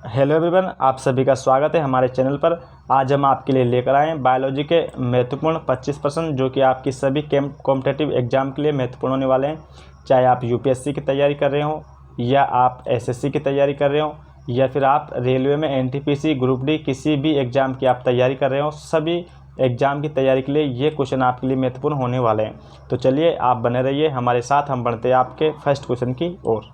Hello everyone, आप सभी का स्वागत है हमारे चैनल पर। आज हम आपके लिए लेकर आए हैं बायोलॉजी के महत्वपूर्ण 25% जो कि आपकी सभी कॉम्पिटिटिव एग्जाम के लिए महत्वपूर्ण होने वाले हैं। चाहे आप यूपीएससी की तैयारी कर रहे हो या आप एसएससी की तैयारी कर रहे हो या फिर आप रेलवे में एनटीपीसी ग्रुप डी किसी भी एग्ज़ाम की आप तैयारी कर रहे हो, सभी एग्ज़ाम की तैयारी के लिए ये क्वेश्चन आपके लिए महत्वपूर्ण होने वाले हैं। तो चलिए आप बने रहिए हमारे साथ, हम बढ़ते हैं आपके फर्स्ट क्वेश्चन की ओर।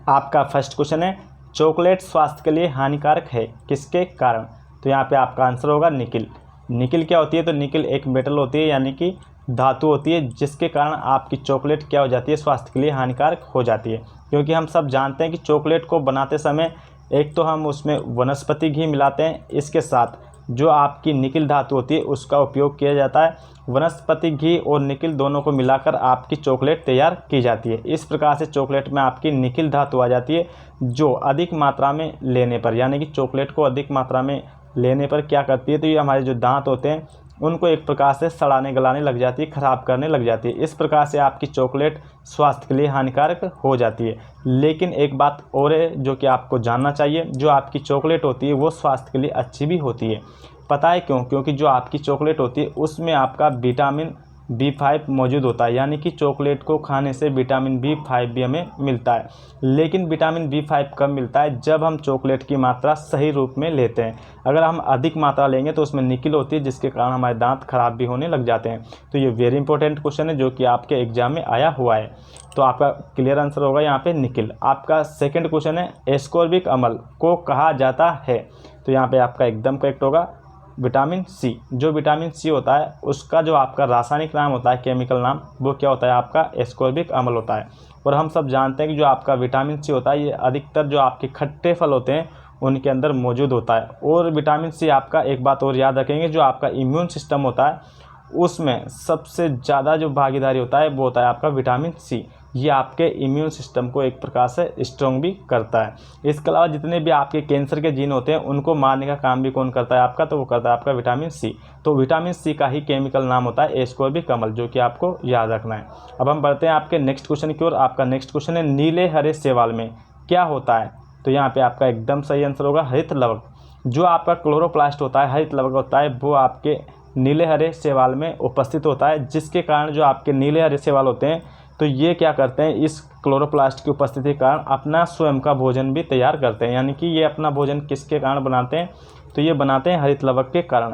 आपका फर्स्ट क्वेश्चन है, चॉकलेट स्वास्थ्य के लिए हानिकारक है, किसके कारण? तो यहाँ पे आपका आंसर होगा निकिल। निकिल क्या होती है? तो निकिल एक मेटल होती है, यानी कि धातु होती है, जिसके कारण आपकी चॉकलेट क्या हो जाती है, स्वास्थ्य के लिए हानिकारक हो जाती है। क्योंकि हम सब जानते हैं कि चॉकलेट को बनाते समय एक तो हम उसमें वनस्पति घी मिलाते हैं, इसके साथ जो आपकी निकिल धातु होती है उसका उपयोग किया जाता है। वनस्पति घी और निकिल दोनों को मिलाकर आपकी चॉकलेट तैयार की जाती है। इस प्रकार से चॉकलेट में आपकी निकिल धातु आ जाती है, जो अधिक मात्रा में लेने पर, यानी कि चॉकलेट को अधिक मात्रा में लेने पर क्या करती है, तो ये हमारे जो दांत होते हैं उनको एक प्रकार से सड़ाने गलाने लग जाती है, ख़राब करने लग जाती है। इस प्रकार से आपकी चॉकलेट स्वास्थ्य के लिए हानिकारक हो जाती है। लेकिन एक बात और है जो कि आपको जानना चाहिए, जो आपकी चॉकलेट होती है वो स्वास्थ्य के लिए अच्छी भी होती है। पता है क्यों? क्योंकि जो आपकी चॉकलेट होती है उसमें आपका विटामिन B5 मौजूद होता है, यानी कि चॉकलेट को खाने से विटामिन B5 भी हमें मिलता है। लेकिन विटामिन B5 कब मिलता है? जब हम चॉकलेट की मात्रा सही रूप में लेते हैं। अगर हम अधिक मात्रा लेंगे तो उसमें निकिल होती है, जिसके कारण हमारे दांत खराब भी होने लग जाते हैं। तो ये वेरी इंपॉर्टेंट क्वेश्चन है जो कि आपके एग्जाम में आया हुआ है। तो आपका क्लियर आंसर होगा यहाँ पे निकिल। आपका सेकेंड क्वेश्चन है, एस्कॉर्बिक अम्ल को कहा जाता है? तो यहाँ पे आपका एकदम करेक्ट होगा विटामिन सी। जो विटामिन सी होता है उसका जो आपका रासायनिक नाम होता है, केमिकल नाम, वो क्या होता है? आपका एस्कॉर्बिक अम्ल होता है। और हम सब जानते हैं कि जो आपका विटामिन सी होता है ये अधिकतर जो आपके खट्टे फल होते हैं उनके अंदर मौजूद होता है। और विटामिन सी आपका, एक बात और याद रखेंगे, जो आपका इम्यून सिस्टम होता है उसमें सबसे ज़्यादा जो भागीदारी होता है वो होता है आपका विटामिन सी। ये आपके इम्यून सिस्टम को एक प्रकार से स्ट्रॉन्ग भी करता है। इसके अलावा जितने भी आपके कैंसर के जीन होते हैं उनको मारने का काम भी कौन करता है आपका? तो वो करता है आपका विटामिन सी। तो विटामिन सी का ही केमिकल नाम होता है एस्कॉर्बिक अम्ल, जो कि आपको याद रखना है। अब हम बढ़ते हैं आपके नेक्स्ट क्वेश्चन की ओर। आपका नेक्स्ट क्वेश्चन है, नीले हरे शैवाल में क्या होता है? तो यहाँ पे आपका एकदम सही आंसर होगा हरित लवक। जो आपका क्लोरोप्लास्ट होता है, हरित लवक होता है, वो आपके नीले हरे शैवाल में उपस्थित होता है, जिसके कारण जो आपके नीले हरे शैवाल होते हैं तो ये क्या करते हैं, इस क्लोरोप्लास्ट की उपस्थिति के कारण अपना स्वयं का भोजन भी तैयार करते हैं। यानी कि ये अपना भोजन किसके कारण बनाते हैं? तो ये बनाते हैं हरित लवक के कारण।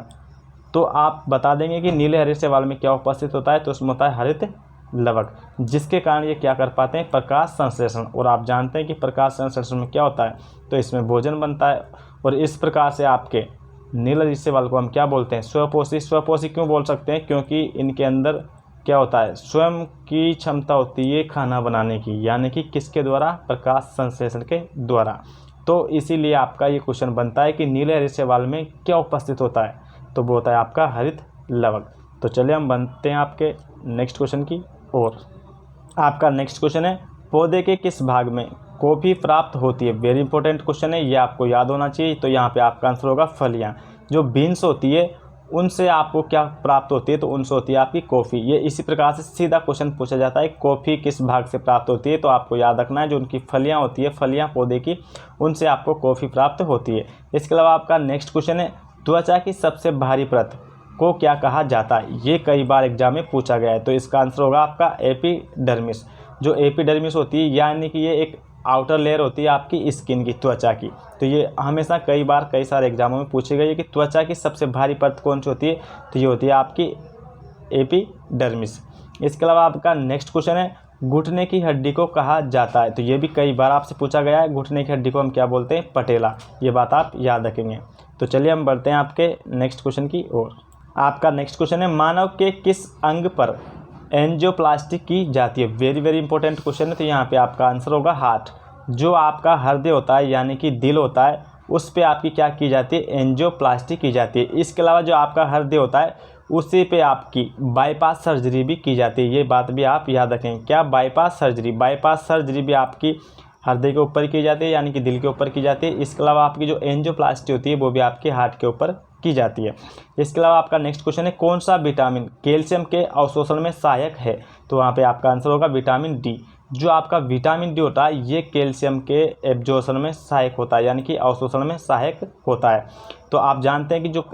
तो आप बता देंगे कि नीले हरे शैवाल में क्या उपस्थित होता है? तो उसमें होता है हरित लवक, जिसके कारण ये क्या कर पाते हैं? प्रकाश संश्लेषण। और आप जानते हैं कि प्रकाश संश्लेषण में क्या होता है? तो इसमें भोजन बनता है। और इस प्रकार से आपके नीले हरे शैवाल को हम क्या बोलते हैं? स्वपोषी। स्वपोषी क्यों बोल सकते हैं? क्योंकि इनके अंदर क्या होता है? स्वयं की क्षमता होती है खाना बनाने की, यानी कि किसके द्वारा? प्रकाश संश्लेषण के द्वारा। तो इसीलिए आपका ये क्वेश्चन बनता है कि नीले हरे शैवाल में क्या उपस्थित होता है? तो वो होता है आपका हरित लवक। तो चलिए हम बनते हैं आपके नेक्स्ट क्वेश्चन की ओर। आपका नेक्स्ट क्वेश्चन है, पौधे के किस भाग में कॉफ़ी प्राप्त होती है? वेरी इंपॉर्टेंट क्वेश्चन है, ये आपको याद होना चाहिए। तो यहाँ पे आपका आंसर होगा फलियाँ। जो बीन्स होती है उनसे आपको क्या प्राप्त होती है? तो उनसे होती है आपकी कॉफ़ी। ये इसी प्रकार से सीधा क्वेश्चन पूछा जाता है, कॉफ़ी किस भाग से प्राप्त होती है? तो आपको याद रखना है जो उनकी फलियाँ होती है, फलियाँ पौधे की, उनसे आपको कॉफ़ी प्राप्त होती है। इसके अलावा आपका नेक्स्ट क्वेश्चन है, त्वचा की सबसे भारी परत को क्या कहा जाता है? ये कई बार एग्जाम में पूछा गया है। तो इसका आंसर होगा आपका एपिडर्मिस। जो एपिडर्मिस होती है, यानी कि ये एक आउटर लेयर होती है आपकी स्किन की, त्वचा की। तो ये हमेशा कई सारे एग्जामों में पूछी गई है कि त्वचा की सबसे भारी परत कौन सी होती है? तो ये होती है आपकी एपिडर्मिस। इसके अलावा आपका नेक्स्ट क्वेश्चन है, घुटने की हड्डी को कहा जाता है? तो ये भी कई बार आपसे पूछा गया है। घुटने की हड्डी को हम क्या बोलते हैं? पटेला। ये बात आप याद रखेंगे। तो चलिए हम बढ़ते हैं आपके नेक्स्ट क्वेश्चन की ओर। आपका नेक्स्ट क्वेश्चन है, मानव के किस अंग पर एंजियोप्लास्टी की जाती है? वेरी इंपॉर्टेंट क्वेश्चन है। तो यहाँ पे आपका आंसर होगा हार्ट। जो आपका हृदय होता है, यानी कि दिल होता है, उस पे आपकी क्या की जाती है? एंजियोप्लास्टी की जाती है। इसके अलावा जो आपका हृदय होता है उसी पे आपकी बाईपास सर्जरी भी की जाती है। ये बात भी आप याद रखें। क्या? Bypass surgery. बाईपास सर्जरी भी आपकी हृदय के ऊपर की जाती है, यानी कि दिल के ऊपर की जाती है। इसके अलावा आपकी जो एंजियोप्लास्टी होती है वो भी आपके हार्ट के ऊपर की जाती है। इसके अलावा आपका नेक्स्ट क्वेश्चन है, कौन सा विटामिन कैल्शियम के अवशोषण में सहायक है? तो वहाँ पे आपका आंसर होगा विटामिन डी। जो आपका विटामिन डी होता है ये कैल्शियम के एब्जॉर्प्शन में सहायक होता है, यानी कि अवशोषण में सहायक होता है। तो आप जानते हैं कि जो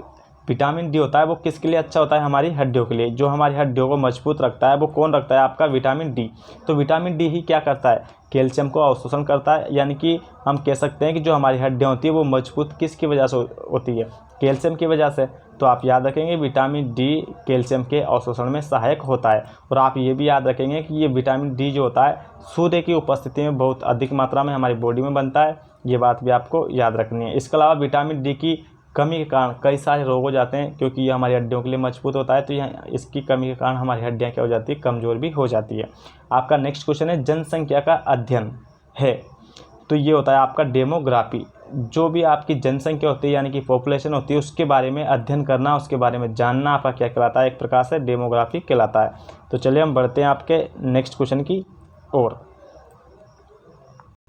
विटामिन डी होता है वो किसके लिए अच्छा होता है, हमारी हड्डियों के लिए। जो हमारी हड्डियों को मजबूत रखता है वो कौन रखता है, आपका विटामिन डी। तो विटामिन डी ही क्या करता है, कैल्शियम को अवशोषण करता है, यानी कि हम कह सकते हैं कि जो हमारी हड्डियाँ होती है वो मजबूत किसकी वजह से होती है, कैल्शियम की वजह से। तो आप याद रखेंगे विटामिन डी कैल्शियम के अवशोषण में सहायक होता है। और आप ये भी याद रखेंगे कि ये विटामिन डी जो होता है सूर्य की उपस्थिति में बहुत अधिक मात्रा में हमारी बॉडी में बनता है, ये बात भी आपको याद रखनी है। इसके अलावा विटामिन डी की कमी के कारण कई सारे रोग हो जाते हैं, क्योंकि ये हमारी हड्डियों के लिए मजबूत होता है। तो यह इसकी कमी के कारण हमारी हड्डियाँ क्या हो जाती है, कमज़ोर भी हो जाती है। आपका नेक्स्ट क्वेश्चन है जनसंख्या का अध्ययन है, तो ये होता है आपका डेमोग्राफी। जो भी आपकी जनसंख्या होती है यानी कि पॉपुलेशन होती है उसके बारे में अध्ययन करना, उसके बारे में जानना आपका क्या कहलाता है, एक प्रकार से डेमोग्राफी कहलाता है। तो चलिए हम बढ़ते हैं आपके नेक्स्ट क्वेश्चन की ओर।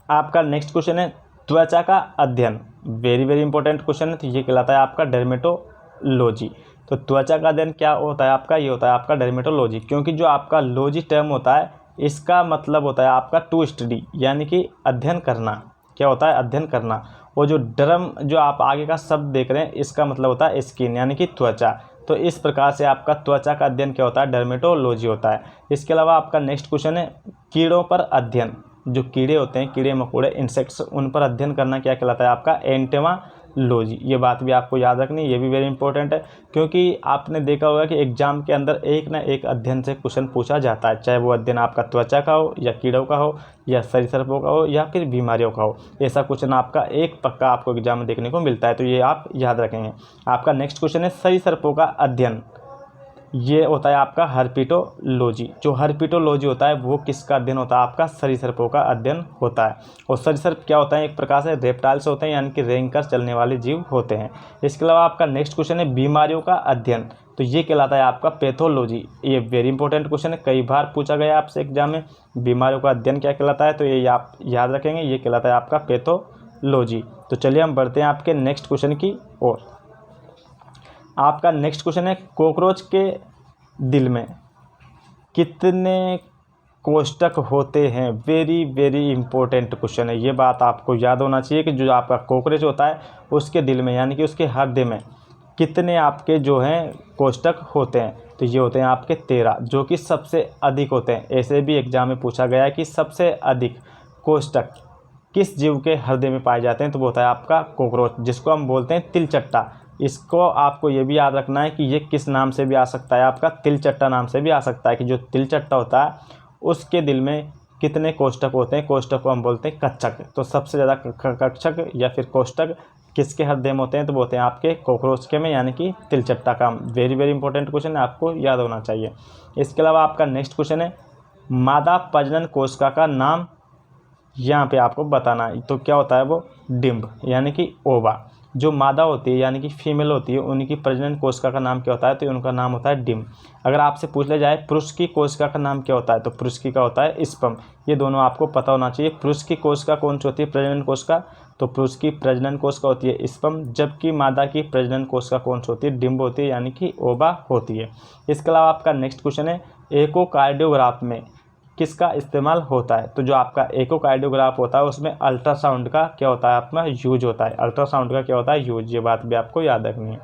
आपका नेक्स्ट क्वेश्चन है त्वचा का अध्ययन, वेरी वेरी इंपॉर्टेंट क्वेश्चन है। तो ये कहलाता है आपका डर्मेटोलॉजी। तो त्वचा का अध्ययन क्या होता है आपका, ये होता है आपका डर्मेटोलॉजी। क्योंकि जो आपका लॉजी टर्म होता है इसका मतलब होता है आपका टू स्टडी, यानी कि अध्ययन करना। क्या होता है, अध्ययन करना। और जो डर्म जो आप आगे का शब्द देख रहे हैं इसका मतलब होता है स्किन, यानी कि त्वचा। तो इस प्रकार से आपका त्वचा का अध्ययन क्या होता है, डर्मेटोलॉजी होता है। इसके अलावा आपका नेक्स्ट क्वेश्चन है कीड़ों पर अध्ययन। जो कीड़े होते हैं, कीड़े मकोड़े, इंसेक्ट्स, उन पर अध्ययन करना क्या कहलाता है आपका एंटेमोलॉजी। ये बात भी आपको याद रखनी है, ये भी वेरी इंपॉर्टेंट है। क्योंकि आपने देखा होगा कि एग्जाम के अंदर एक ना एक अध्ययन से क्वेश्चन पूछा जाता है, चाहे वो अध्ययन आपका त्वचा का हो या कीड़ों का हो या सरीसृपों का हो या फिर बीमारियों का हो। ऐसा क्वेश्चन आपका एक पक्का आपको एग्जाम में देखने को मिलता है, तो ये आप याद रखेंगे। आपका नेक्स्ट क्वेश्चन है सरीसृपों का अध्ययन, ये होता है आपका हर्पिटोलॉजी। जो हर्पिटोलॉजी होता है वो किसका अध्ययन होता है, आपका सरीसृपों का अध्ययन होता है। और सरीसृप क्या होता है, एक प्रकार से रेप्टाइल्स होते हैं, यानी कि रेंग कर चलने वाले जीव होते हैं। इसके अलावा आपका नेक्स्ट क्वेश्चन है बीमारियों का अध्ययन, तो ये कहलाता है आपका पैथोलॉजी। ये वेरी इंपॉर्टेंट क्वेश्चन है, कई बार पूछा गया आपसे एग्जाम में, बीमारियों का अध्ययन क्या कहलाता है, तो ये आप याद रखेंगे, ये कहलाता है आपका पैथोलॉजी। तो चलिए हम बढ़ते हैं आपके नेक्स्ट क्वेश्चन की ओर। आपका नेक्स्ट क्वेश्चन है कॉकरोच के दिल में कितने कोष्ठक होते हैं, वेरी वेरी इंपॉर्टेंट क्वेश्चन है। ये बात आपको याद होना चाहिए कि जो आपका कॉकरोच होता है उसके दिल में यानी कि उसके हृदय में कितने आपके जो हैं कोष्ठक होते हैं, तो ये होते हैं आपके 13, जो कि सबसे अधिक होते हैं। ऐसे भी एग्जाम में पूछा गया है कि सबसे अधिक कोष्ठक किस जीव के हृदय में पाए जाते हैं, तो वो होता है आपका कॉकरोच, जिसको हम बोलते हैं तिलचट्टा। इसको आपको ये भी याद रखना है कि ये किस नाम से भी आ सकता है, आपका तिलचट्टा नाम से भी आ सकता है। कि जो तिलचट्टा होता है उसके दिल में कितने कोष्ठक होते हैं, कोष्ठक को हम बोलते हैं कच्छक। तो सबसे ज़्यादा कच्छक या फिर कोष्ठक किसके हृदय में होते हैं, तो वो होते हैं आपके कॉकरोच के में, यानी कि तिलचट्टा का। वेरी वेरी इंपॉर्टेंट क्वेश्चन है, आपको याद होना चाहिए। इसके अलावा आपका नेक्स्ट क्वेश्चन है मादा प्रजनन कोशिका का नाम यहाँ पे आपको बताना है। तो क्या होता है वो डिम्ब, यानी कि ओवा। जो मादा होती है यानी कि फीमेल होती है उनकी प्रजनन कोशिका का नाम क्या होता है, तो उनका नाम होता है डिम्ब। अगर आपसे पूछ लिया जाए पुरुष की कोशिका का नाम क्या होता है, तो पुरुष की का होता है स्पर्म। ये दोनों आपको पता होना चाहिए। पुरुष की कोशिका कौन सी होती है, प्रजनन कोशिका, तो पुरुष की प्रजनन कोशिका होती है स्पर्म, जबकि मादा की प्रजनन कोशिका कौन सी होती है, डिम्ब होती है, यानी कि ओवा होती है। इसके अलावा आपका नेक्स्ट क्वेश्चन है एकोकार्डियोग्राफ में किसका इस्तेमाल होता है, तो जो आपका एकोकार्डियोग्राफ होता है उसमें अल्ट्रासाउंड का क्या होता है, आपका यूज होता है। अल्ट्रासाउंड का क्या होता है, यूज। ये बात भी आपको याद रखनी है।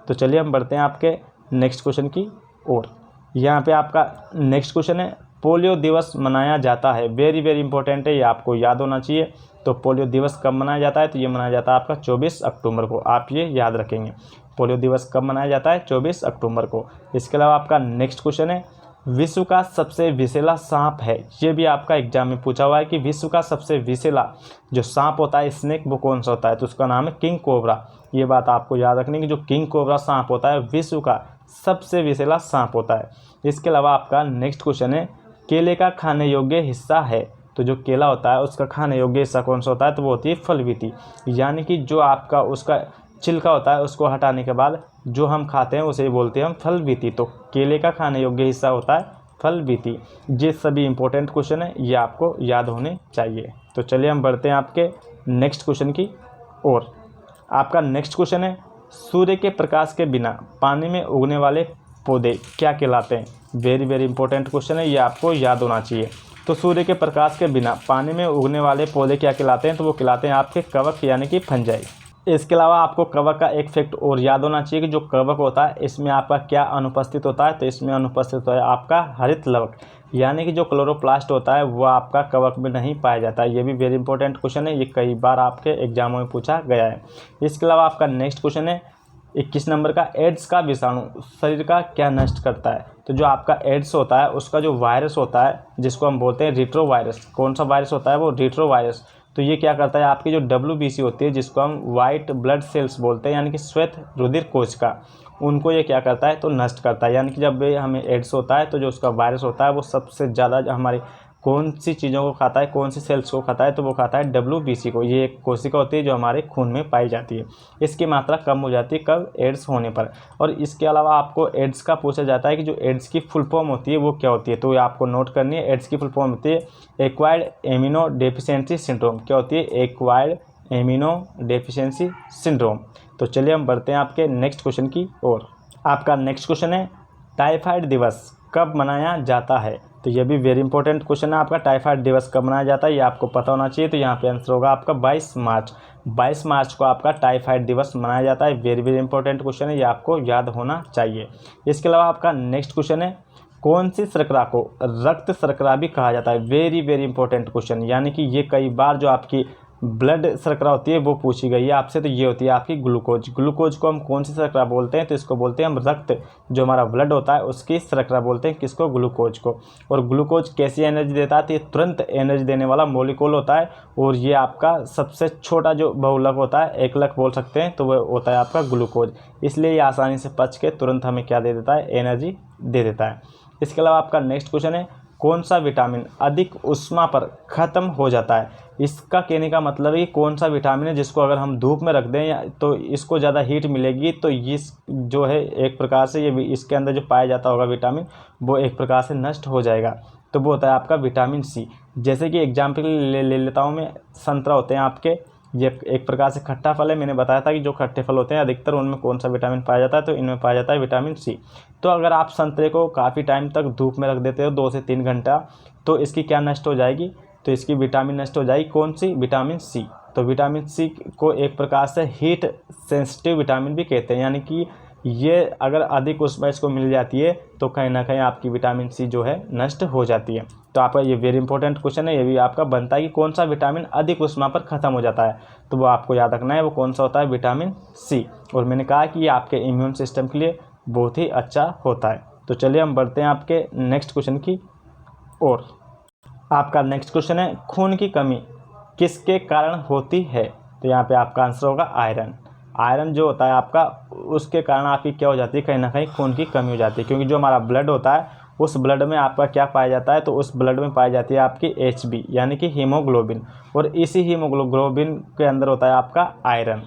तो चलिए हम बढ़ते हैं आपके नेक्स्ट क्वेश्चन की ओर। यहाँ पे आपका नेक्स्ट क्वेश्चन है पोलियो दिवस मनाया जाता है, वेरी वेरी इंपॉर्टेंट है, ये आपको याद होना चाहिए। तो पोलियो दिवस कब मनाया जाता है, तो ये मनाया जाता है आपका 24 अक्टूबर को। आप ये याद रखेंगे, पोलियो दिवस कब मनाया जाता है, 24 अक्टूबर को। इसके अलावा आपका नेक्स्ट क्वेश्चन है विश्व का सबसे विषैला सांप है, ये भी आपका एग्जाम में पूछा हुआ है कि विश्व का सबसे विषैला जो सांप होता है स्नेक वो कौन सा होता है, तो उसका नाम है किंग कोबरा। ये बात आपको याद रखनी कि जो किंग कोबरा सांप होता है विश्व का सबसे विषैला सांप होता है। इसके अलावा आपका नेक्स्ट क्वेश्चन है केले का खाने योग्य हिस्सा है, तो जो केला होता है उसका खाने योग्य हिस्सा कौन सा होता है, तो वो होती है फलविति। यानी कि जो आपका उसका छिलका होता है उसको हटाने के बाद जो हम खाते हैं उसे बोलते हैं हम फलविति। तो केले का खाने योग्य हिस्सा होता है फलविति। ये सभी इंपॉर्टेंट क्वेश्चन है, ये आपको याद होने चाहिए। तो चलिए हम बढ़ते हैं आपके नेक्स्ट क्वेश्चन की ओर। आपका नेक्स्ट क्वेश्चन है सूर्य के प्रकाश के बिना पानी में उगने वाले पौधे क्या कहलाते हैं, वेरी वेरी इंपॉर्टेंट क्वेश्चन है, ये आपको याद होना चाहिए। तो सूर्य के प्रकाश के बिना पानी में उगने वाले पौधे क्या कहलाते हैं? तो वो कहलाते हैं आपके कवक यानी कि फंजाई। इसके अलावा आपको कवक का एक फैक्ट और याद होना चाहिए कि जो कवक होता है इसमें आपका क्या अनुपस्थित होता है? तो इसमें अनुपस्थित होता है आपका हरित लवक, यानी कि जो क्लोरोप्लास्ट होता है वो आपका कवक में नहीं पाया जाता है। ये भी वेरी इंपॉर्टेंट क्वेश्चन है, ये कई बार आपके एग्जामों में पूछा गया है। इसके अलावा आपका नेक्स्ट क्वेश्चन है 21 नंबर का, एड्स का विषाणु शरीर का क्या नष्ट करता है? तो जो आपका एड्स होता है उसका जो वायरस होता है जिसको हम बोलते हैं रिट्रो वायरस, कौन सा वायरस होता है? वो रिट्रो वायरस। तो ये क्या करता है, आपकी जो WBC होती है जिसको हम वाइट ब्लड सेल्स बोलते हैं यानी कि श्वेत रुधिर कोशिका, उनको ये क्या करता है? तो नष्ट करता है। यानी कि जब हमें एड्स होता है तो जो उसका वायरस होता है वो सबसे ज़्यादा हमारे कौन सी चीज़ों को खाता है, कौन सी सेल्स को खाता है? तो वो खाता है WBC को। ये एक कोशिका होती है जो हमारे खून में पाई जाती है। इसकी मात्रा कम हो जाती है कब? एड्स होने पर। और इसके अलावा आपको एड्स का पूछा जाता है कि जो एड्स की फुल फॉर्म होती है वो क्या होती है? तो ये आपको नोट करनी है। एड्स की फुल फॉर्म होती है एक्वायर्ड एमिनो डेफिशिएंसी सिंड्रोम। क्या होती है? Acquired amino deficiency syndrome. तो चलिए हम बढ़ते हैं आपके नेक्स्ट क्वेश्चन की ओर। आपका नेक्स्ट क्वेश्चन है टाइफाइड दिवस कब मनाया जाता है? तो ये भी वेरी इंपॉर्टेंट क्वेश्चन है आपका, टाइफाइड दिवस कब मनाया जाता है ये आपको पता होना चाहिए। तो यहाँ पे आंसर होगा आपका 22 मार्च। 22 मार्च को आपका टाइफाइड दिवस मनाया जाता है। वेरी वेरी इंपॉर्टेंट क्वेश्चन है, ये आपको याद होना चाहिए। इसके अलावा आपका नेक्स्ट क्वेश्चन है कौन सी शर्करा को रक्त शर्करा भी कहा जाता है? वेरी वेरी इंपॉर्टेंट क्वेश्चन, यानी कि ये कई बार जो आपकी ब्लड शर्करा होती है वो पूछी गई है आपसे। तो ये होती है आपकी ग्लूकोज। ग्लूकोज को हम कौन सी शर्करा बोलते हैं? तो इसको बोलते हैं हम रक्त, जो हमारा ब्लड होता है उसकी शर्करा बोलते हैं किसको? ग्लूकोज को। और ग्लूकोज कैसी एनर्जी देता है? तो ये तुरंत एनर्जी देने वाला मॉलिक्यूल होता है। और ये आपका सबसे छोटा जो बहुलक होता है, एकलक बोल सकते हैं, तो वह होता है आपका ग्लूकोज। इसलिए ये आसानी से पच के तुरंत हमें क्या दे देता है? एनर्जी दे देता है। इसके अलावा आपका नेक्स्ट क्वेश्चन है कौन सा विटामिन अधिक ऊष्मा पर खत्म हो जाता है? इसका कहने का मतलब है कि कौन सा विटामिन है जिसको अगर हम धूप में रख दें या तो इसको ज़्यादा हीट मिलेगी तो इस जो है एक प्रकार से ये इसके अंदर जो पाया जाता होगा विटामिन वो एक प्रकार से नष्ट हो जाएगा। तो वो होता है आपका विटामिन सी। जैसे कि एग्जाम्पल ले लेता हूँ मैं, संतरा होते हैं आपके, ये एक प्रकार से खट्टा फल है। मैंने बताया था कि जो खट्टे फल होते हैं अधिकतर उनमें कौन सा विटामिन पाया जाता है? तो इनमें पाया जाता है विटामिन सी। तो अगर आप संतरे को काफ़ी टाइम तक धूप में रख देते हो 2 से 3 घंटा, तो इसकी क्या नष्ट हो जाएगी? तो इसकी विटामिन नष्ट हो जाएगी, कौन सी? Vitamin C. तो विटामिन सी को एक प्रकार से हीट सेंसिटिव विटामिन भी कहते हैं, यानी कि ये अगर अधिक ऊष्मा इसको मिल जाती है तो कहीं ना कहीं आपकी विटामिन सी जो है नष्ट हो जाती है। तो आपका ये वेरी इंपॉर्टेंट क्वेश्चन है, ये भी आपका बनता है कि कौन सा विटामिन अधिक ऊष्मा पर ख़त्म हो जाता है? तो वो आपको याद रखना है, वो कौन सा होता है? Vitamin C. और मैंने कहा कि ये आपके इम्यून सिस्टम के लिए बहुत ही अच्छा होता है। तो चलिए हम बढ़ते हैं आपके नेक्स्ट क्वेश्चन की ओर। आपका नेक्स्ट क्वेश्चन है खून की कमी किसके कारण होती है? तो यहाँ पे आपका आंसर होगा आयरन। आयरन जो होता है आपका उसके कारण आपकी क्या हो जाती है? कहीं ना कहीं खून की कमी हो जाती है, क्योंकि जो हमारा ब्लड होता है उस ब्लड में आपका क्या पाया जाता है? तो उस ब्लड में पाई जाती है आपकी HB यानी कि हीमोग्लोबिन, और इसी हीमोग्लोबिन के अंदर होता है आपका आयरन।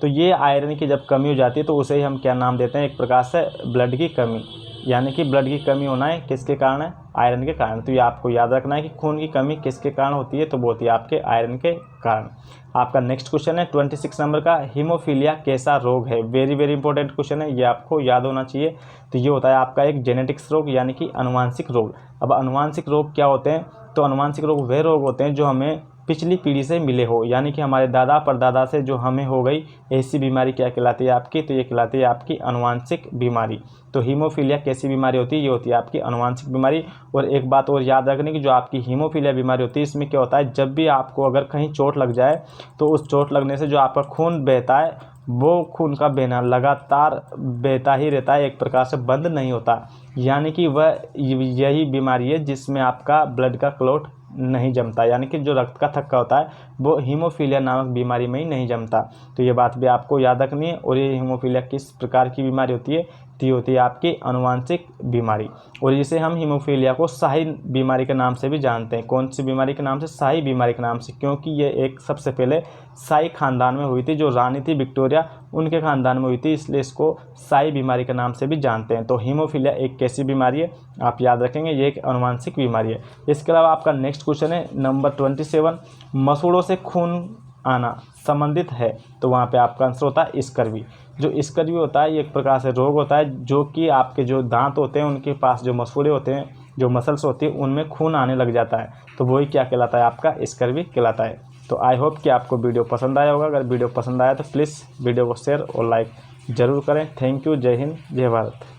तो ये आयरन की जब कमी हो जाती है तो उसे ही हम क्या नाम देते हैं? एक प्रकार से ब्लड की कमी, यानी कि ब्लड की कमी होना है किसके कारण है? आयरन के कारण। तो ये आपको याद रखना है कि खून की कमी किसके कारण होती है? तो वो होती है आपके आयरन के कारण। आपका नेक्स्ट क्वेश्चन है 26 नंबर का, हीमोफीलिया कैसा रोग है? वेरी वेरी इंपॉर्टेंट क्वेश्चन है, ये आपको याद होना चाहिए। तो ये होता है आपका एक जेनेटिक्स रोग यानी कि अनुवांशिक रोग। अब अनुवांशिक रोग क्या होते हैं? तो अनुवांशिक रोग वे रोग होते हैं जो हमें पिछली पीढ़ी से मिले हो, यानी कि हमारे दादा परदादा से जो हमें हो गई ऐसी बीमारी क्या कहलाती है आपकी? तो ये कहलाती है आपकी अनुवांशिक बीमारी। तो हीमोफीलिया कैसी बीमारी होती है? ये होती है आपकी अनुवांशिक बीमारी। और एक बात और याद रखने की, जो आपकी हीमोफीलिया बीमारी होती है इसमें क्या होता है? जब भी आपको अगर कहीं चोट लग जाए तो उस चोट लगने से जो आपका खून बहता है वो खून का बहना लगातार बहता ही रहता है, एक प्रकार से बंद नहीं होता। यानी कि वह यही बीमारी है जिसमें आपका ब्लड का क्लॉट नहीं जमता, यानी कि जो रक्त का थक्का होता है वो हीमोफीलिया नामक बीमारी में ही नहीं जमता। तो ये बात भी आपको याद रखनी है। और ये हीमोफीलिया किस प्रकार की बीमारी होती है? तो ये होती है आपकी अनुवांशिक बीमारी। और इसे हम हीमोफीलिया को शाही बीमारी के नाम से भी जानते हैं। कौन सी बीमारी के नाम से? शाही बीमारी के नाम से, क्योंकि ये एक सबसे पहले शाही खानदान में हुई थी। जो रानी थी विक्टोरिया उनके खानदान में हुई थी, इसलिए इसको शाही बीमारी के नाम से भी जानते हैं। तो हीमोफीलिया एक कैसी बीमारी है? आप याद रखेंगे, ये एक अनुवांशिक बीमारी है। इसके अलावा आपका नेक्स्ट क्वेश्चन है नंबर 27, मसूड़ों से खून आना संबंधित है? तो वहाँ पे आपका आंसर होता है स्कर्वी। जो स्कर्वी होता है ये एक प्रकार से रोग होता है जो कि आपके जो दांत होते हैं उनके पास जो मसूड़े होते हैं जो मसल्स होती है उनमें खून आने लग जाता है, तो वही क्या कहलाता है, आपका स्कर्वी कहलाता है। तो आई होप कि आपको वीडियो पसंद आया होगा। अगर वीडियो पसंद आया तो प्लीज़ वीडियो को शेयर और लाइक ज़रूर करें। Thank you. जय हिंद, जय भारत।